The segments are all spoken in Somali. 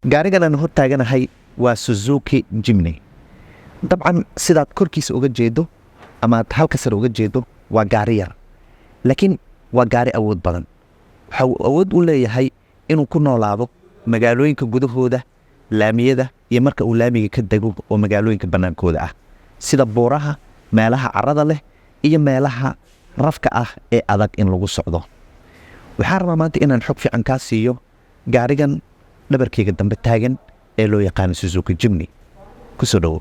gaarigan aan hor taaganahay waa Suzuki Jimny. dabcan sidaad korkiisa uga jeedo ama aad halka sare uga jeedo waa gaari yar, laakiin waa gaari awood badan. waxa uu awood u leeyahay inuu ku noolaado magaalooyinka gudahooda, laamiyada iyo marka uu laamiga ka dego oo magaalooyinka bannaankooda ah, sida buuraha, meelaha carrada leh iyo meelaha rafka ah ee adag in lagu socdo. waxaan rabaa maanta inaan xog fiican kaa siiyo gaarigan dhabarkayga dambe taagan ee loo yaqaano Suzuki Jimny. ku soo dhawow.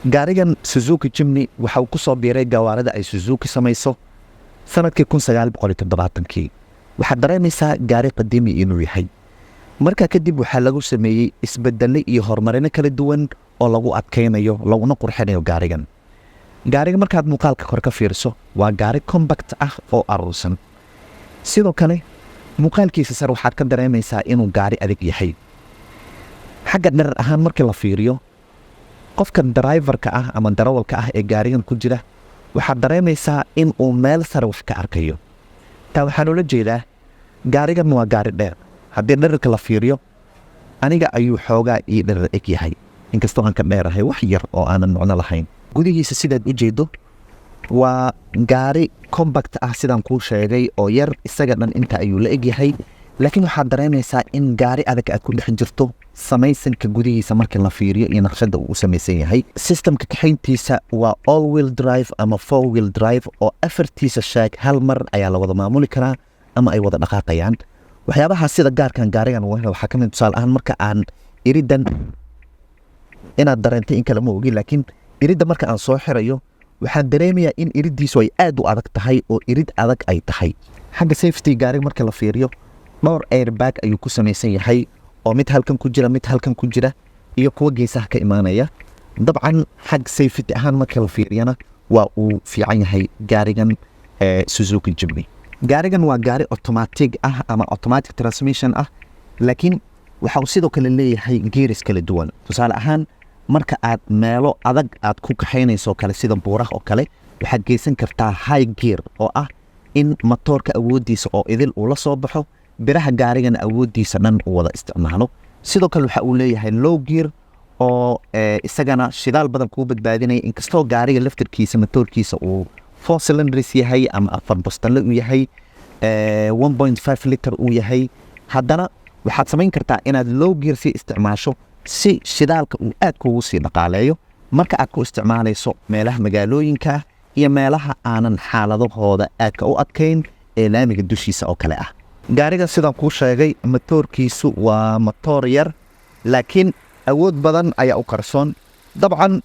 gaarigan Suzuki Jimny waxa uu ku soo biiray gawaarida ay Suzuki samayso sanadkii 1970kii. waxaad dareemaysaa gaari qadiimi inuu yahay. markaa kadib waxaa lagu sameeyey isbeddello iyo horumarino kala duwan oo lagu adkaynayo laguna qurxinayo gaarigan. gaariga markaad muuqaalka kor ka fiirso waa gaari compact ah oo aruursan. sidoo kale muuqaalkiisa sare waxaad ka dareemaysaa inuu gaari adag yahay. xagga dherer ahaan markii la fiiriyo, qofka driverka ah ama darawalka ah ee gaarigan ku jira waxaad dareemaysaa in uu meel sare wax ka arkayo. taa waxaan ula jeedaa gaarigan waa gaari dheer. haddii dhererka la fiiriyo, aniga ayuu xoogaa ii dherer eg yahay, inkastoo aan ka dheerahay wax yar oo aanan macno lahayn. gudihiisa sidaad u jeedo waa gaari compact ah sidaan kuu sheegay oo yar, isaga dhan inta ayuu la eg yahay, laakiin waxaad dareemaysaa in gaari adag aad ku dhex jirto. samaysanka gudihiisa markii la fiiriyo iyo naqshada uu u samaysan yahay, systemka kaxayntiisa waa all wheel drive ama four wheel drive oo afartiisa shaag hal mar ayaa la wada maamuli karaa ama ay wada dhaqaaqayaan. waxyaabaha sida gaarkan gaarigan waxaa ka mid tusaale ahaan marka aan iridan, inaad dareentay in kale ma ogi, laakiin iridda marka aan soo xirayo waxaan dareemayaa in iriddiisu ay aad u adag tahay oo irid adag ay tahay. xagga safety gaariga marka la fiiriyo, dhowr airbag ayuu ku samaysan yahay oo mid halkan ku jira, mid halkan ku jira iyo kuwa geesaha ka imaanaya. dabcan xag safety ahaan marka la fiiriyana waa uu fiican yahay gaarigan Suzuki Jimny. gaarigan waa gaari automatic ah ama automatic transmission ah, laakiin waxa uu sidoo kale leeyahay gears kala duwan. tusaale ahaan marka aad meelo adag aad ku kaxaynayso kale sida buuraha oo kale, waxaad geysan kartaa high gear oo ah in matoorka awooddiisa oo idil uu la soo baxo, biraha gaarigana awooddiisa dhan uu wada isticmaalo. sidoo kale waxa uu leeyahay low gear oo isagana shidaal badan kuu badbaadinaya, inkastoo gaariga laftarkiisa matoorkiisa uu 4 cylinders yahay ama 4 bostanle uu yahay, 1.5 liter uu yahay, haddana waxaad samayn kartaa inaad low gear sii isticmaasho si shidaalka uu aad kugu sii dhaqaaleeyo marka aad ku isticmaalayso meelaha magaalooyinka iyo meelaha aanan xaaladahooda aadka u adkayn ee laamiga dushiisa oo kale ah. gaariga sidaan kuu sheegay matoorkiisu waa matoor yar, laakiin awood badan ayaa u qarsoon. dabcan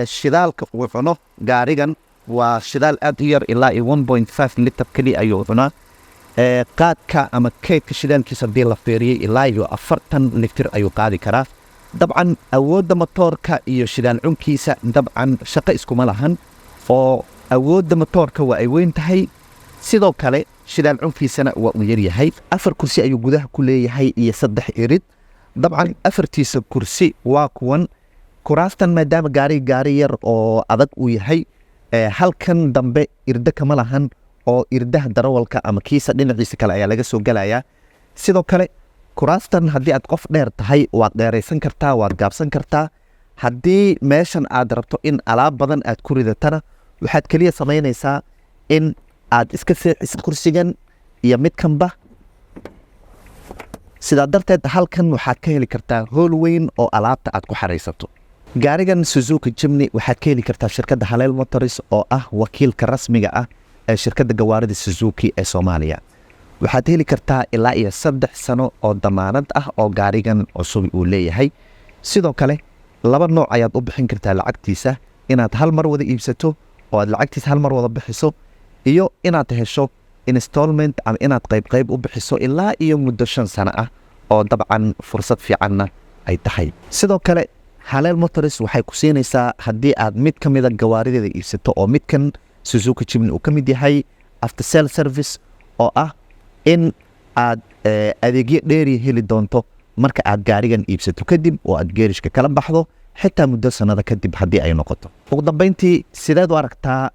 shidaalka uu cuno gaarigan waa shidaal aad u yar, ilaa 1.5 liter keliya ayuu cunaa. qaadka ama kaydka shidaalkiisa haddii la fiiriyey ilaa 40 liter ayuu qaadi karaa. dabcan awoodda matoorka iyo shidaal cunkiisa dabcan shaqo iskuma lahan, oo awoodda matoorka waa ay weyn tahay, sidoo kale shidaal cunkiisana waa uu yaryahay. 4 kursi ayuu gudaha ku leeyahay iyo 3 irid. dabcan afartiisa kursi waa kuwan kuraastan, maadaama gaari yar oo adag uu yahay, halkan dambe irda kama lahan oo irdaha darawalka ama kiisa dhinaciisa kale ayaa laga soo gelayaa. sidoo kale kuraastan haddii aad qof dheer tahay waad dheeraysan kartaa, waad gaabsan kartaa. haddii meeshan aad rabto in alaab badan aad ku ridatana, waxaad keliya samaynaysaa in aad iska seexiso kursigan iyo midkanba. sidaa darteed halkan waxaad ka heli kartaa hool weyn oo alaabta aad ku xaraysato. gaarigan Suzuki Jimny waxaad ka heli kartaa shirkadda Haleel Motors oo ah wakiilka rasmiga ah ee shirkadda gawaarida Suzuki ee Soomaaliya. waxaad heli kartaa ilaa iyo 3 sano oo damaanad ah oo gaarigan cusub uu leeyahay. sidoo kale 2 nooc ayaad u bixin kartaa lacagtiisa, inaad hal mar wada iibsato oo aad lacagtiisa hal mar wada bixiso, iyo inaad hesho installment ama inaad qayb u bixiso ilaa iyo muddo 5 sano ah oo dabcan fursad fiicanna ay tahay. sidoo kale Haleel Motors waxay ku siinaysaa haddii aad mid ka mid ah gawaarideeda iibsato oo midkan Suzuki Jimny uu ka mid yahay, after sale service oo ah in aad adeegyo dheeri heli doonto marka aad gaarigan iibsato kadib oo aad geerishka kala baxdo, xitaa muddo sanada kadib haddii ay noqoto. ugu dambeyntii, sideed u aragtaa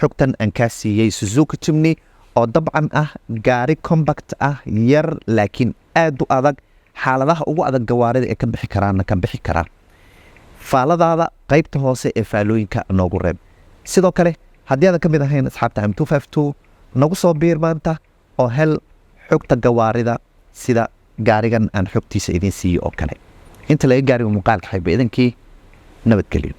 xogtan aan kaa siiyey Suzuki Jimny oo dabcan ah gaari compact ah yar laakiin aad u adag xaaladaha ugu adag gawaarida ee ka bixi karaana ka bixi karaan faaladaada qaybta hoose ee faalooyinka noogu reeb sidoo kale haddii aadan ka mid ahayn asxaabta M252 nagu soo biir maanta oo hel xogta gawaarida sida gaarigan aan xogtiisa idiin siiyo oo kale inta laga gaariga muuqaalka xayba idankii nabadgelyo